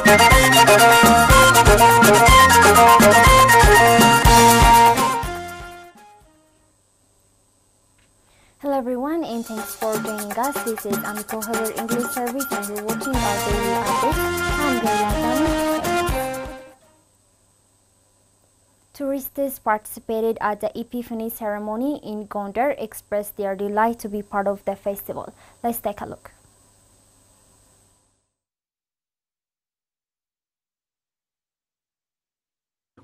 Hello everyone and thanks for joining us. This is AMECO Her English Service and you're watching our daily update. I'm Gaya. Tourists participated at the Epiphany ceremony in Gondar expressed their delight to be part of the festival. Let's take a look.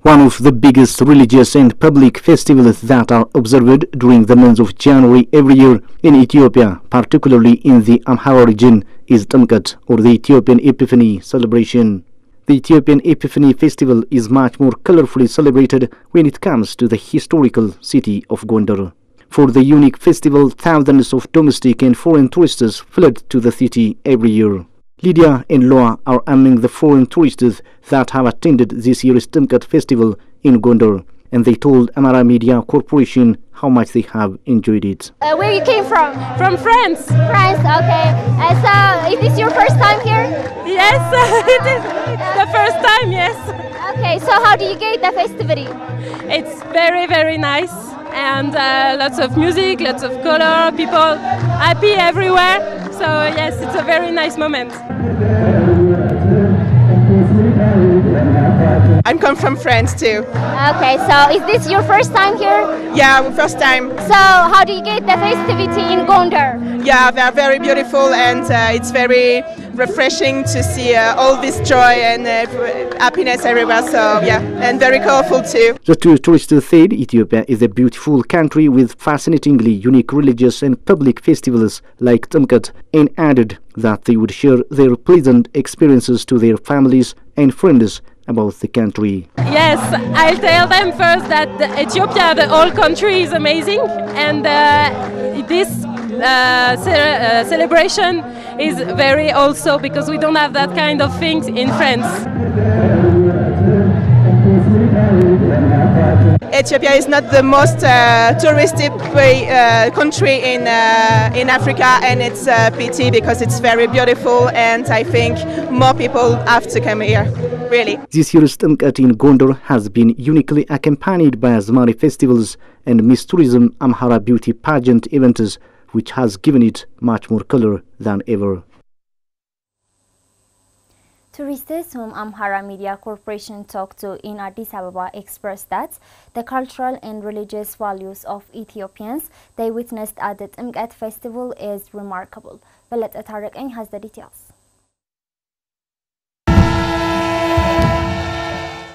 One of the biggest religious and public festivals that are observed during the month of January every year in Ethiopia, particularly in the Amhara region, is Tamkat, or the Ethiopian Epiphany celebration. The Ethiopian Epiphany festival is much more colorfully celebrated when it comes to the historical city of Gondar. For the unique festival, thousands of domestic and foreign tourists flood to the city every year. Lydia and Loa are among the foreign tourists that have attended this year's Tamkat festival in Gondar, and they told Amhara Media Corporation how much they have enjoyed it. Where you came from? From France. France, okay. So, is this your first time here? Yes, it is. It's the first time, yes. Okay, so how do you get the festivity? It's very, very nice. And lots of music, lots of color, people happy everywhere. So yes, it's a very nice moment. I'm come from France too. Okay, so is this your first time here? Yeah, first time. So how do you get the festivity in Gondar? Yeah, they're very beautiful and it's very refreshing to see all this joy and happiness everywhere. So yeah, and very colorful too. The two tourists said Ethiopia is a beautiful country with fascinatingly unique religious and public festivals like Tamkat, and added that they would share their pleasant experiences to their families and friends about the country. Yes, I'll tell them first that Ethiopia, the whole country, is amazing, and this celebration is very also because we don't have that kind of things in France. Ethiopia is not the most touristic country in Africa, and it's a pity because it's very beautiful, and I think more people have to come here, really. This year's Tamkat in Gondar has been uniquely accompanied by Azmari festivals and Miss Tourism Amhara beauty pageant events, which has given it much more color than ever. Tourists whom Amhara Media Corporation talked to in Addis Ababa expressed that the cultural and religious values of Ethiopians they witnessed at the Tamkat festival is remarkable. Balat Atarek has the details.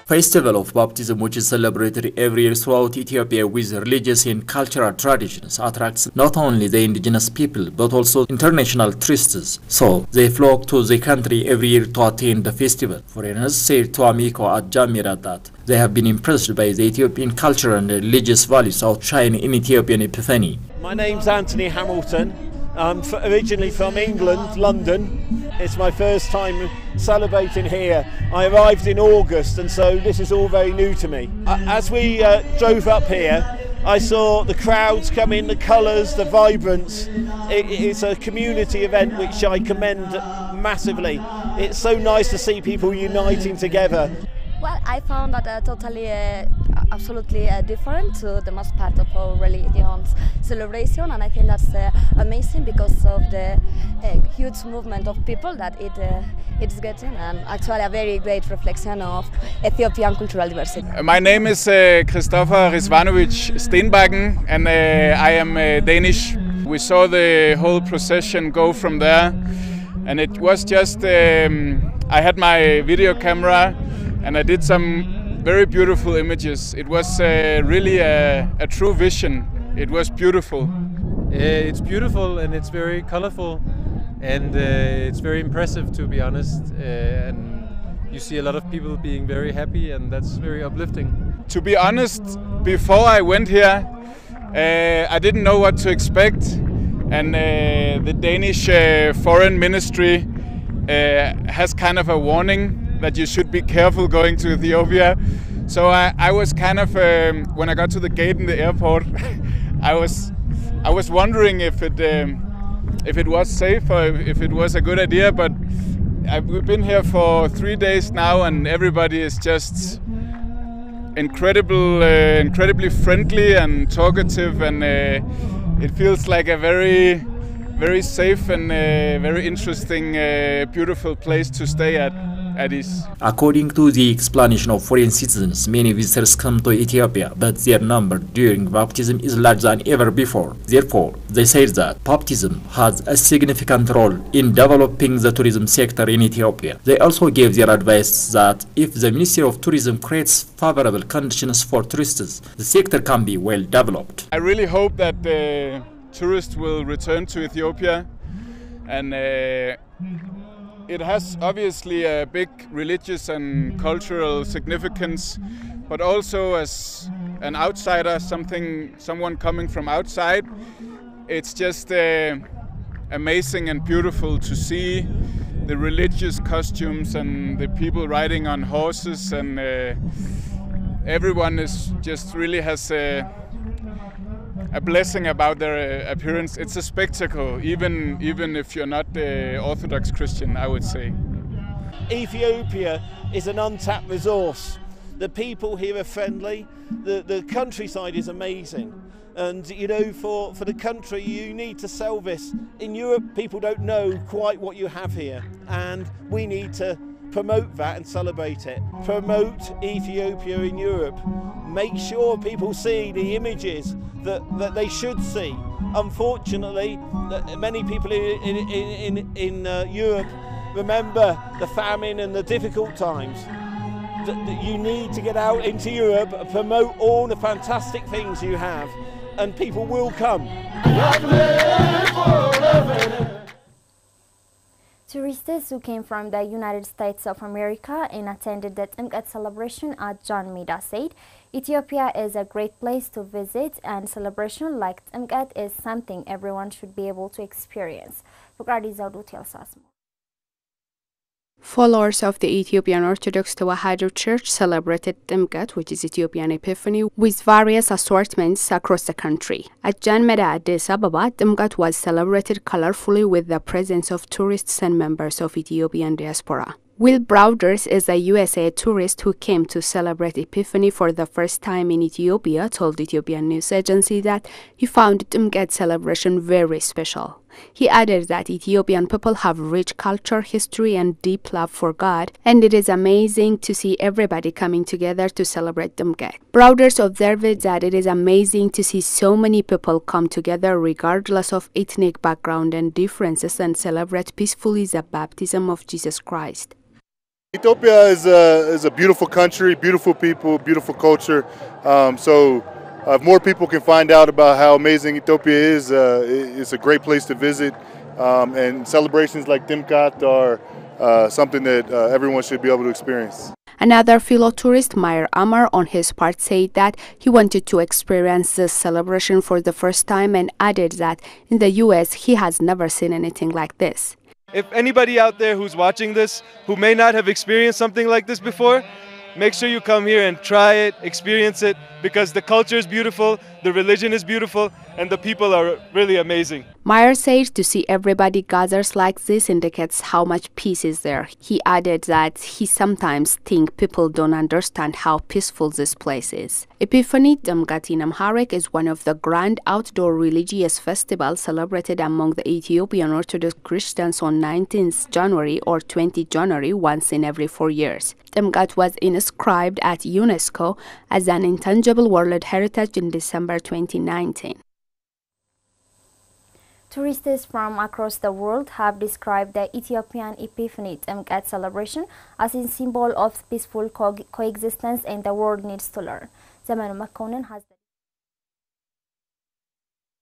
Festival of Baptism, which is celebrated every year throughout Ethiopia with religious and cultural traditions, attracts not only the indigenous people but also international tourists. So they flock to the country every year to attend the festival. Foreigners said to AMECO at Jamira that they have been impressed by the Ethiopian culture and religious values outshine in Ethiopian Epiphany. My name's Anthony Hamilton. I'm originally from England, London. It's my first time celebrating here. I arrived in August, and so this is all very new to me. As we drove up here, I saw the crowds come in, the colours, the vibrance. It's a community event which I commend massively. It's so nice to see people uniting together. Well, I found that totally, absolutely different to the most part of our religion's celebration, and I think that's amazing because of the huge movement of people that it's getting, and actually a very great reflection of Ethiopian cultural diversity. My name is Christopher Rizvanovic Stenbakken, and I am Danish. We saw the whole procession go from there, and it was just, I had my video camera and I did some very beautiful images. It was really a true vision. It was beautiful. It's beautiful and it's very colorful, and it's very impressive, to be honest. And you see a lot of people being very happy, and that's very uplifting. To be honest, before I went here, I didn't know what to expect, and the Danish Foreign Ministry has kind of a warning that you should be careful going to Ethiopia. So I was kind of, when I got to the gate in the airport, I was wondering if it was safe or if it was a good idea, but we've been here for 3 days now, and everybody is just incredibly friendly and talkative, and it feels like a very safe and very interesting, beautiful place to stay at Addis. According to the explanation of foreign citizens, many visitors come to Ethiopia, but their number during baptism is larger than ever before. Therefore, they say that baptism has a significant role in developing the tourism sector in Ethiopia. They also gave their advice that if the Ministry of Tourism creates favorable conditions for tourists, the sector can be well developed. I really hope that tourists will return to Ethiopia, and it has obviously a big religious and cultural significance, but also as an outsider, someone coming from outside, it's just amazing and beautiful to see the religious costumes and the people riding on horses, and everyone is just really has a blessing about their appearance. It's a spectacle, even if you're not Orthodox Christian, I would say. Ethiopia is an untapped resource. The people here are friendly, the countryside is amazing, and you know, for the country you need to sell this. In Europe people don't know quite what you have here, and we need to promote that and celebrate it. Promote Ethiopia in Europe. Make sure people see the images that they should see. Unfortunately, many people in Europe remember the famine and the difficult times. You need to get out into Europe and promote all the fantastic things you have, and people will come. Tourists who came from the United States of America and attended the Timkat celebration at John Meda said Ethiopia is a great place to visit, and celebration like Timkat is something everyone should be able to experience. Followers of the Ethiopian Orthodox Tewahedo Church celebrated Timkat, which is Ethiopian Epiphany, with various assortments across the country. At John Meda, Addis Ababa, Timkat was celebrated colorfully with the presence of tourists and members of Ethiopian diaspora. Will Browders is a USA tourist who came to celebrate Epiphany for the first time in Ethiopia, told Ethiopian news agency that he found Timkat celebration very special. He added that Ethiopian people have rich culture, history, and deep love for God, and it is amazing to see everybody coming together to celebrate Timkat. Browders observed that it is amazing to see so many people come together regardless of ethnic background and differences and celebrate peacefully the baptism of Jesus Christ. Ethiopia is a beautiful country, beautiful people, beautiful culture. So if more people can find out about how amazing Ethiopia is, it's a great place to visit. And celebrations like Timkat are something that everyone should be able to experience. Another fellow tourist, Amhara, on his part said that he wanted to experience this celebration for the first time and added that in the US he has never seen anything like this. If anybody out there who's watching this who may not have experienced something like this before, make sure you come here and try it, experience it, because the culture is beautiful, the religion is beautiful, and the people are really amazing. Meyer says to see everybody gathers like this indicates how much peace is there. He added that he sometimes thinks people don't understand how peaceful this place is. Epiphany Timkat in Amharic is one of the grand outdoor religious festivals celebrated among the Ethiopian Orthodox Christians on 19th January or 20th January once in every 4 years. Timkat was inscribed at UNESCO as an intangible world heritage in December 2019. Tourists from across the world have described the Ethiopian Epiphany Timkat celebration as a symbol of peaceful coexistence, and the world needs to learn. Zamanu Makonnen has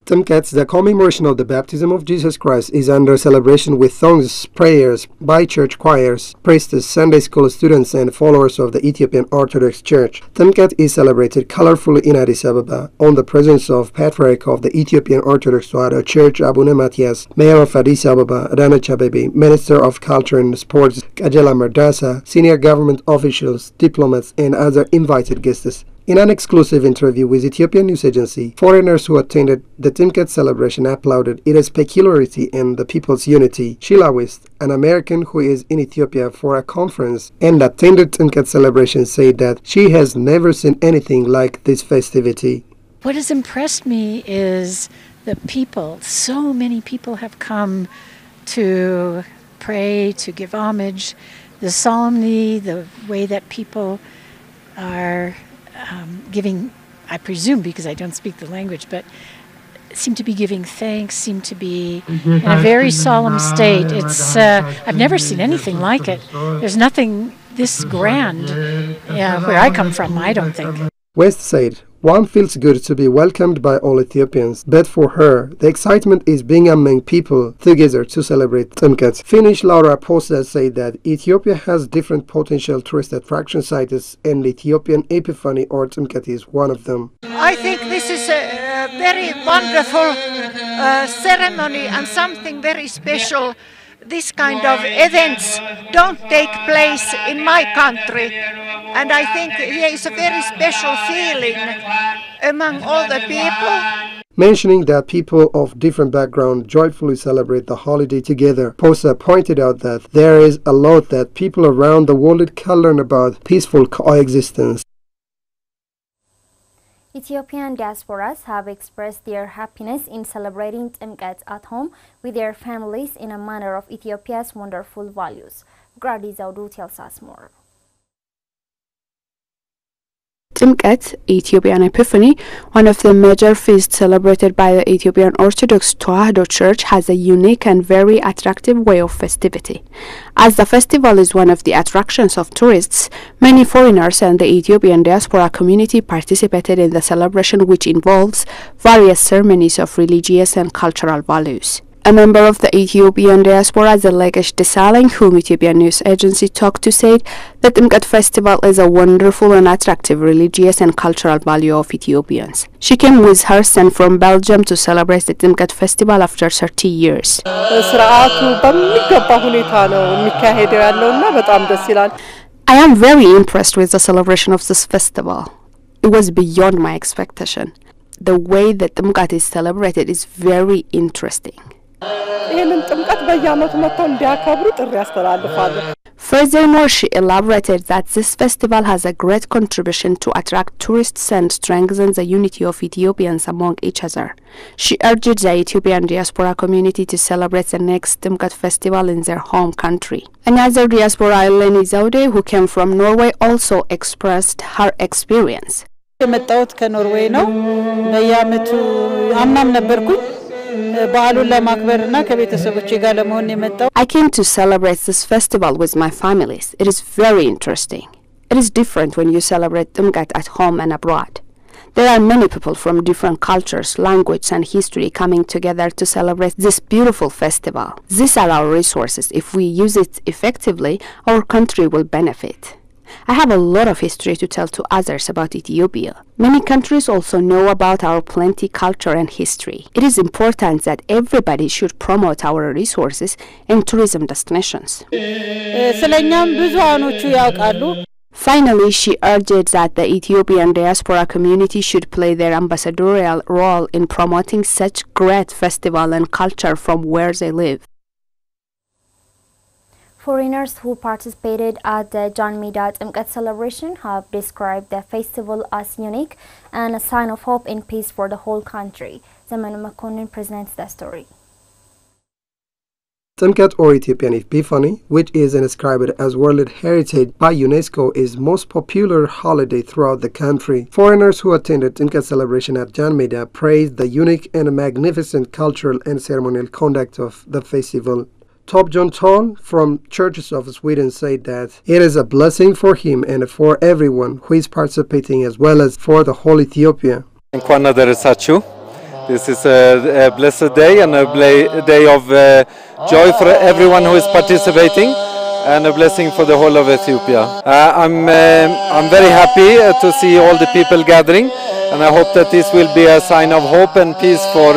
Timkat, the commemoration of the baptism of Jesus Christ, is under celebration with songs, prayers by church choirs, priests, Sunday school students, and followers of the Ethiopian Orthodox Church. Timkat is celebrated colorfully in Addis Ababa on the presence of Patriarch of the Ethiopian Orthodox Tewahedo Church, Abune Matthias, Mayor of Addis Ababa, Adanecha Abebe, Minister of Culture and Sports, Kajela Merdasa, senior government officials, diplomats, and other invited guests. In an exclusive interview with Ethiopian news agency, foreigners who attended the Timkat celebration applauded its peculiarity and the people's unity. Sheila West, an American who is in Ethiopia for a conference and attended Timkat celebration, said that she has never seen anything like this festivity. What has impressed me is the people. So many people have come to pray, to give homage, the solemnity, the way that people are giving, I presume because I don't speak the language, but seem to be giving thanks, seem to be in a very solemn state. It's I've never seen anything like it. There's nothing this grand where I come from, I don't think. West said, "One feels good to be welcomed by all Ethiopians, but for her, the excitement is being among people together to celebrate Timkat." Finnish Laura Posta said that Ethiopia has different potential tourist attraction sites and Ethiopian Epiphany or Timkat is one of them. I think this is a very wonderful ceremony and something very special. This kind of events don't take place in my country, and I think there is a very special feeling among all the people. Mentioning that people of different backgrounds joyfully celebrate the holiday together, Posa pointed out that there is a lot that people around the world can learn about peaceful coexistence. Ethiopian diasporas have expressed their happiness in celebrating Timkat at home with their families in a manner of Ethiopia's wonderful values. Grady Zaudu tells us more. Timkat, Ethiopian Epiphany, one of the major feasts celebrated by the Ethiopian Orthodox Tewahedo Church, has a unique and very attractive way of festivity. As the festival is one of the attractions of tourists, many foreigners and the Ethiopian diaspora community participated in the celebration, which involves various ceremonies of religious and cultural values. A member of the Ethiopian diaspora, Zelegesh Desalegn, whom Ethiopian news agency talked to, said that Timkat festival is a wonderful and attractive religious and cultural value of Ethiopians. She came with her son from Belgium to celebrate the Timkat festival after 30 years. I am very impressed with the celebration of this festival. It was beyond my expectation. The way that Timkat is celebrated is very interesting. Furthermore, she elaborated that this festival has a great contribution to attract tourists and strengthen the unity of Ethiopians among each other. She urged the Ethiopian diaspora community to celebrate the next Timkat festival in their home country. Another diaspora, Eleni Zaude, who came from Norway, also expressed her experience. I came to celebrate this festival with my families. It is very interesting. It is different when you celebrate Timkat at home and abroad. There are many people from different cultures, language and history coming together to celebrate this beautiful festival. These are our resources. If we use it effectively, our country will benefit. I have a lot of history to tell to others about Ethiopia. Many countries also know about our plenty culture and history. It is important that everybody should promote our resources and tourism destinations. Finally, she urged that the Ethiopian diaspora community should play their ambassadorial role in promoting such great festival and culture from where they live. Foreigners who participated at the Jan Meda Timkat celebration have described the festival as unique and a sign of hope and peace for the whole country. Zamanu Makonnen presents the story. Timkat, or Ethiopian Epiphany, which is inscribed as World Heritage by UNESCO, is most popular holiday throughout the country. Foreigners who attended Timkat celebration at Jan Meda praised the unique and magnificent cultural and ceremonial conduct of the festival. Top John Toll from Churches of Sweden said that it is a blessing for him and for everyone who is participating, as well as for the whole Ethiopia. This is a blessed day and a day of joy for everyone who is participating, and a blessing for the whole of Ethiopia. I'm very happy to see all the people gathering, and I hope that this will be a sign of hope and peace for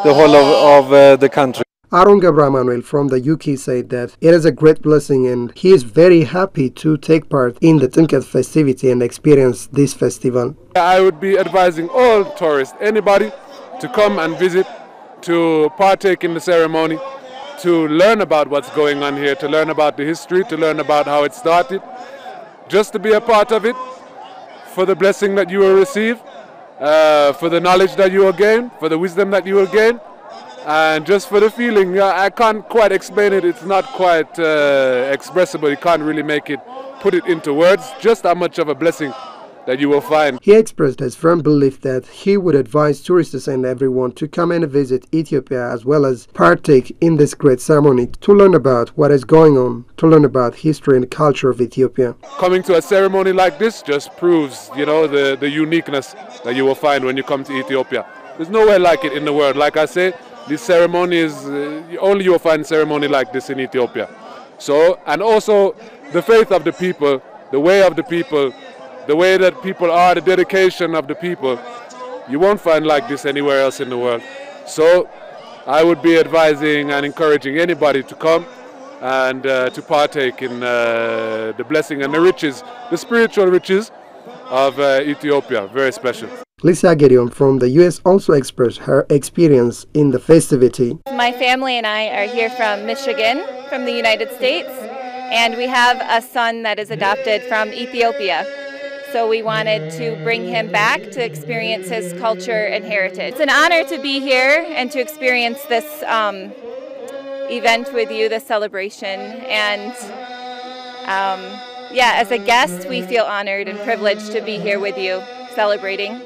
the whole of the country. Arun Gabramanuel from the UK said that it is a great blessing and he is very happy to take part in the Timkat festivity and experience this festival. I would be advising all tourists, anybody, to come and visit, to partake in the ceremony, to learn about what's going on here, to learn about the history, to learn about how it started, just to be a part of it, for the blessing that you will receive, for the knowledge that you will gain, for the wisdom that you will gain, and just for the feeling. I can't quite explain it, it's not quite expressible, you can't really put it into words, just how much of a blessing that you will find. He expressed his firm belief that he would advise tourists and everyone to come and visit Ethiopia as well as partake in this great ceremony to learn about what is going on, to learn about history and culture of Ethiopia. Coming to a ceremony like this just proves, the uniqueness that you will find when you come to Ethiopia. There's nowhere like it in the world. Like I say, this ceremony is, only you will find a ceremony like this in Ethiopia. So, and also the faith of the people, the way of the people, the way that people are, the dedication of the people, you won't find like this anywhere else in the world. So I would be advising and encouraging anybody to come and to partake in the blessing and the riches, the spiritual riches of Ethiopia. Very special. Lisa Gideon from the US also expressed her experience in the festivity. My family and I are here from Michigan, from the United States, and we have a son that is adopted from Ethiopia. So we wanted to bring him back to experience his culture and heritage. It's an honor to be here and to experience this event with you, this celebration. And as a guest, we feel honored and privileged to be here with you, celebrating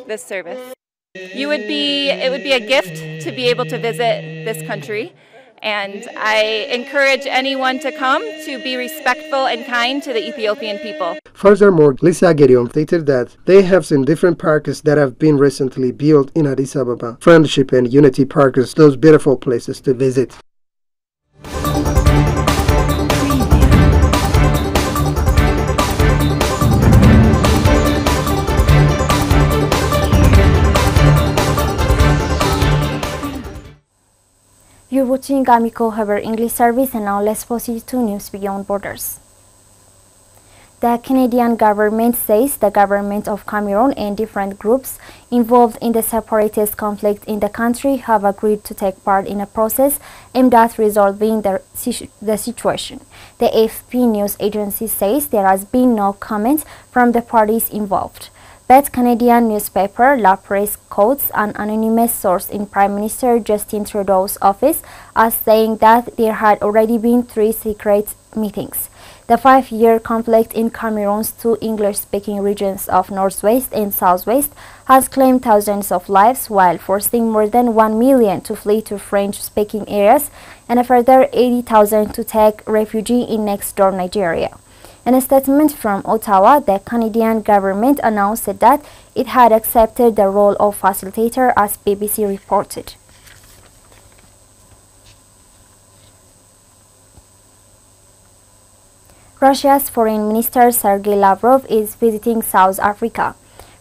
this service. It would be a gift to be able to visit this country. And I encourage anyone to come to be respectful and kind to the Ethiopian people. Furthermore, Lisa Gideon stated that they have seen different parks that have been recently built in Addis Ababa. Friendship and Unity Parks, those beautiful places to visit. You're watching AMECO Haber English service, and now let's proceed to news beyond borders. The Canadian government says the government of Cameroon and different groups involved in the separatist conflict in the country have agreed to take part in a process aimed at resolving the situation. The AFP news agency says there has been no comment from the parties involved. But Canadian newspaper La Presse quotes an anonymous source in Prime Minister Justin Trudeau's office as saying that there had already been 3 secret meetings. The 5-year conflict in Cameroon's 2 English-speaking regions of Northwest and Southwest has claimed thousands of lives while forcing more than 1 million to flee to French-speaking areas and a further 80,000 to take refuge in next-door Nigeria. In a statement from Ottawa, the Canadian government announced that it had accepted the role of facilitator, as BBC reported. Russia's Foreign Minister Sergei Lavrov is visiting South Africa.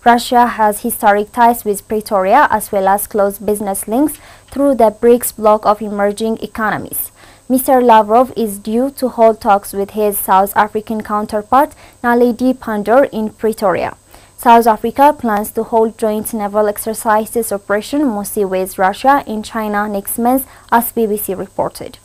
Russia has historic ties with Pretoria as well as close business links through the BRICS bloc of emerging economies. Mr. Lavrov is due to hold talks with his South African counterpart Naledi Pandor in Pretoria. South Africa plans to hold joint naval exercises Operation Mosi with Russia in China next month, as BBC reported.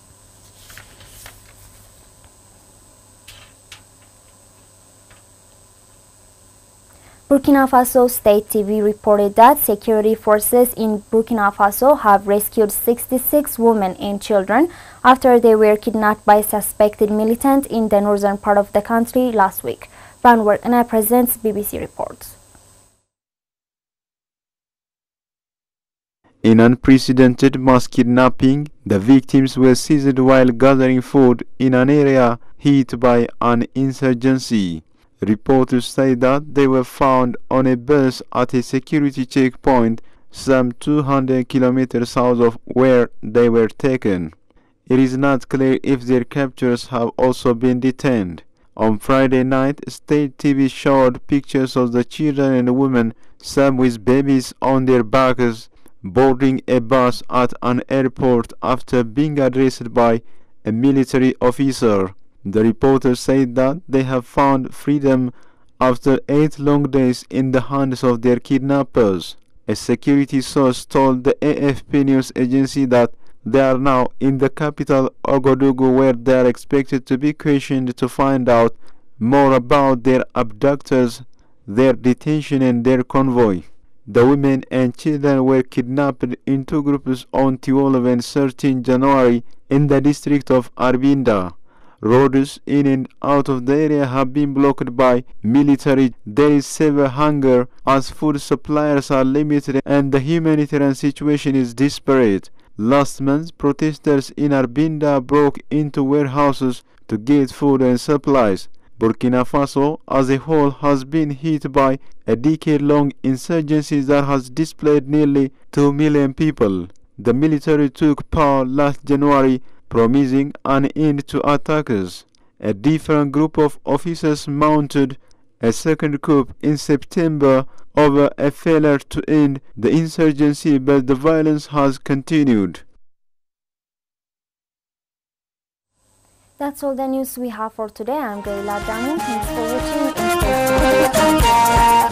Burkina Faso State TV reported that security forces in Burkina Faso have rescued 66 women and children after they were kidnapped by suspected militants in the northern part of the country last week. Van Werkner presents BBC reports. In unprecedented mass kidnapping, the victims were seized while gathering food in an area hit by an insurgency. Reporters say that they were found on a bus at a security checkpoint some 200 kilometers south of where they were taken. It is not clear if their captors have also been detained. On Friday night, State TV showed pictures of the children and women, some with babies on their backs, boarding a bus at an airport after being addressed by a military officer. The reporters said that they have found freedom after 8 long days in the hands of their kidnappers. A security source told the AFP news agency that they are now in the capital Ouagadougou, where they are expected to be questioned to find out more about their abductors, their detention and their convoy. The women and children were kidnapped in 2 groups on 12 and 13 January in the district of Arbinda. Roads in and out of the area have been blocked by military. There is severe hunger as food supplies are limited and the humanitarian situation is desperate. Last month, protesters in Arbinda broke into warehouses to get food and supplies. Burkina Faso as a whole has been hit by a decade-long insurgency that has displaced nearly 2 million people. The military took power last January, promising an end to attacks. A different group of officers mounted a second coup in September over a failure to end the insurgency, but the violence has continued. That's all the news we have for today. I'm Gaila Damu. Thanks for watching.